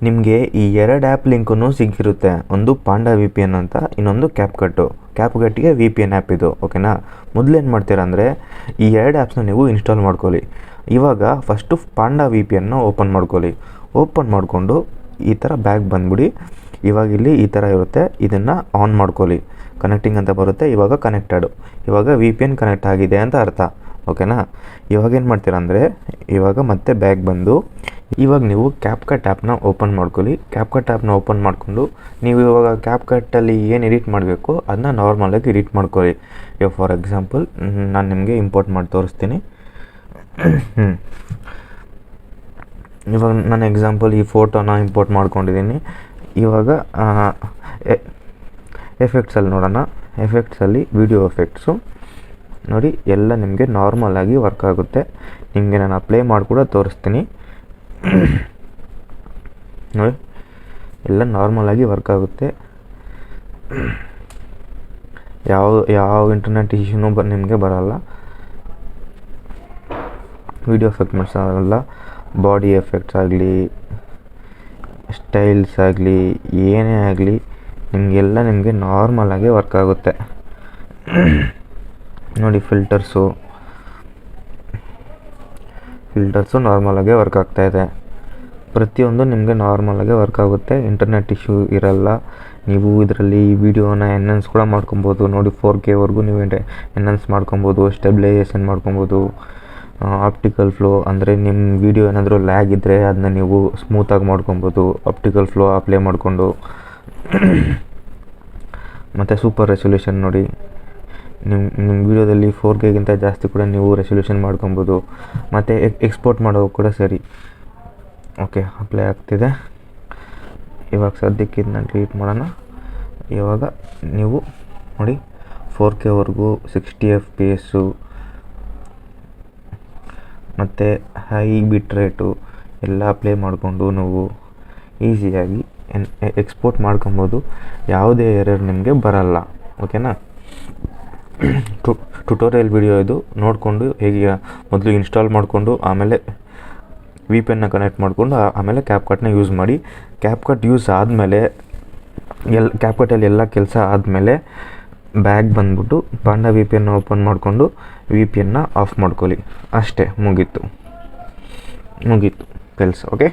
ನಿಮಗೆ ಈ 2 ಆ್ಯಪ್ ಲಿಂಕೂ ಸಿಕ್ಕಿರುತ್ತೆ. ಒಂದು ಪಾಂಡಾ VPN ಅಂತ, ಇನ್ನೊಂದು ಕ್ಯಾಪ್ಕಟ್ಗೆ VPN ಆ್ಯಪ್ ಇದು. ಓಕೆನಾ. ಮೊದಲೇನು ಮಾಡ್ತೀರಾ ಅಂದರೆ ಈ 2 ಆ್ಯಪ್ಸ್ನ ನೀವು ಇನ್ಸ್ಟಾಲ್ ಮಾಡ್ಕೊಳ್ಳಿ. ಇವಾಗ ಫಸ್ಟು ಪಾಂಡಾ VPNನ ಓಪನ್ ಮಾಡ್ಕೊಳ್ಳಿ. ಓಪನ್ ಮಾಡಿಕೊಂಡು ಈ ಥರ ಬ್ಯಾಗ್ ಬಂದ್ಬಿಡಿ. ಇವಾಗ ಇಲ್ಲಿ ಈ ಥರ ಇರುತ್ತೆ, ಇದನ್ನು ಆನ್ ಮಾಡ್ಕೊಳ್ಳಿ. ಕನೆಕ್ಟಿಂಗ್ ಅಂತ ಬರುತ್ತೆ. ಇವಾಗ ಕನೆಕ್ಟೆಡು, ಇವಾಗ VPN ಕನೆಕ್ಟ್ ಆಗಿದೆ ಅಂತ ಅರ್ಥ. ಓಕೆನಾ. ಇವಾಗ ಏನು ಮಾಡ್ತೀರಾ ಅಂದರೆ ಇವಾಗ ಮತ್ತೆ ಬ್ಯಾಗ್ ಬಂದು ಇವಾಗ ನೀವು ಕ್ಯಾಪ್ಕಟ್ ಆ್ಯಪ್ನ ಓಪನ್ ಮಾಡ್ಕೊಳ್ಳಿ. ಕ್ಯಾಪ್ಕಟ್ ಆ್ಯಪ್ನ ಓಪನ್ ಮಾಡಿಕೊಂಡು ನೀವು ಇವಾಗ ಕ್ಯಾಪ್ಕಟ್ಟಲ್ಲಿ ಏನು ಎಡಿಟ್ ಮಾಡಬೇಕು ಅದನ್ನ ನಾರ್ಮಲಾಗಿ ಎಡಿಟ್ ಮಾಡ್ಕೊಳ್ಳಿ. ಇವಾಗ ಫಾರ್ ಎಕ್ಸಾಂಪಲ್ ನಾನು ನಿಮಗೆ ಇಂಪೋರ್ಟ್ ಮಾಡಿ ತೋರಿಸ್ತೀನಿ. ಇವಾಗ ನಾನು ಎಕ್ಸಾಂಪಲ್ ಈ ಫೋಟೋನ ಇಂಪೋರ್ಟ್ ಮಾಡ್ಕೊಂಡಿದ್ದೀನಿ. ಇವಾಗ ಎಫೆಕ್ಟ್ಸಲ್ಲಿ ನೋಡೋಣ. ಎಫೆಕ್ಟ್ಸಲ್ಲಿ ವಿಡಿಯೋ ಎಫೆಕ್ಟ್ಸು ನೋಡಿ ಎಲ್ಲ ನಿಮಗೆ ನಾರ್ಮಲಾಗಿ ವರ್ಕ್ ಆಗುತ್ತೆ. ನಿಮಗೆ ನಾನು ಪ್ಲೇ ಮಾಡಿ ಕೂಡ ತೋರಿಸ್ತೀನಿ ನೋಡಿ, ಎಲ್ಲ ನಾರ್ಮಲಾಗಿ ವರ್ಕ್ ಆಗುತ್ತೆ. ಯಾವ ಇಂಟರ್ನೆಟ್ ಇಶ್ಯೂನೂ ನಿಮಗೆ ಬರೋಲ್ಲ. ವಿಡಿಯೋ ಎಫೆಕ್ಟ್ ಮಾಡಿಸೋಲ್ಲ, ಬಾಡಿ ಎಫೆಕ್ಟ್ಸ್ ಆಗಲಿ, ಸ್ಟೈಲ್ಸ್ ಆಗಲಿ, ಏನೇ ಆಗಲಿ ನಿಮಗೆ ನಾರ್ಮಲಾಗಿ ವರ್ಕ್ ಆಗುತ್ತೆ ನೋಡಿ. ಫಿಲ್ಟರ್ಸು ನಾರ್ಮಲಾಗೆ ವರ್ಕ್ ಆಗ್ತಾಯಿದೆ. ಪ್ರತಿಯೊಂದು ನಿಮಗೆ ನಾರ್ಮಲಾಗೆ ವರ್ಕ್ ಆಗುತ್ತೆ. ಇಂಟರ್ನೆಟ್ ಇಶ್ಯೂ ಇರಲ್ಲ. ನೀವು ಇದರಲ್ಲಿ ವಿಡಿಯೋನ ಎನ್ಹಾನ್ಸ್ ಕೂಡ ಮಾಡ್ಕೊಬೋದು ನೋಡಿ. 4Kವರೆಗೂ ನೀವು ಎನ್ಹಾನ್ಸ್ ಮಾಡ್ಕೊಬೋದು, ಸ್ಟೆಬಿಲೈಸೇಷನ್ ಮಾಡ್ಕೊಬೋದು. ಆಪ್ಟಿಕಲ್ ಫ್ಲೋ ಅಂದರೆ ನಿಮ್ಮ ವಿಡಿಯೋ ಏನಾದರೂ ಲ್ಯಾಗ್ ಇದ್ದರೆ ಅದನ್ನ ನೀವು ಸ್ಮೂತಾಗಿ ಮಾಡ್ಕೊಬೋದು ಆಪ್ಟಿಕಲ್ ಫ್ಲೋ ಅಪ್ಲೈ ಮಾಡಿಕೊಂಡು. ಮತ್ತು ಸೂಪರ್ ರೆಸೊಲ್ಯೂಷನ್ ನೋಡಿ, ನಿಮ್ಮ ವಿಡಿಯೋದಲ್ಲಿ 4Kಗಿಂತ ಜಾಸ್ತಿ ಕೂಡ ನೀವು ರೆಸೊಲ್ಯೂಷನ್ ಮಾಡ್ಕೊಬೋದು. ಮತ್ತು ಎಕ್ಸ್ಪೋರ್ಟ್ ಮಾಡೋದು ಕೂಡ ಸರಿ. ಓಕೆ, ಅಪ್ಲೈ ಆಗ್ತಿದೆ. ಇವಾಗ ಸದ್ಯಕ್ಕೆ ಇದನ್ನ ಡಿಲೀಟ್ ಮಾಡೋಣ. ಇವಾಗ ನೀವು ನೋಡಿ 4Kವರೆಗೂ 60 FPS ಮತ್ತು ಹೈ ಬಿಟ್ ರೇಟು ಎಲ್ಲ ಅಪ್ಲೈ ಮಾಡಿಕೊಂಡು ನೀವು ಈಸಿಯಾಗಿ ಎಕ್ಸ್ಪೋರ್ಟ್ ಮಾಡ್ಕೊಬೋದು. ಯಾವುದೇ ಎರರ್ ನಿಮಗೆ ಬರಲ್ಲ. ಓಕೆನಾ. ಟ್ಯುಟೋರಿಯಲ್ ವಿಡಿಯೋ ಇದು ನೋಡಿಕೊಂಡು ಹೇಗೆ ಮೊದಲು ಇನ್ಸ್ಟಾಲ್ ಮಾಡಿಕೊಂಡು ಆಮೇಲೆ VPNನ ಕನೆಕ್ಟ್ ಮಾಡಿಕೊಂಡು ಆಮೇಲೆ ಕ್ಯಾಪ್ಕಟ್ನ ಯೂಸ್ ಮಾಡಿ. ಕ್ಯಾಪ್ಕಟ್ ಯೂಸ್ ಆದಮೇಲೆ ಕ್ಯಾಪ್ಕಟ್ಟಲ್ಲಿ ಎಲ್ಲ ಕೆಲಸ ಆದಮೇಲೆ ಬ್ಯಾಗ್ ಬಂದ್ಬಿಟ್ಟು ಪಾಂಡಾ VPN ಓಪನ್ ಮಾಡಿಕೊಂಡು VPNನ ಆಫ್ ಮಾಡ್ಕೊಳ್ಳಿ. ಅಷ್ಟೇ, ಮುಗೀತು ಕೆಲಸ. ಓಕೆ.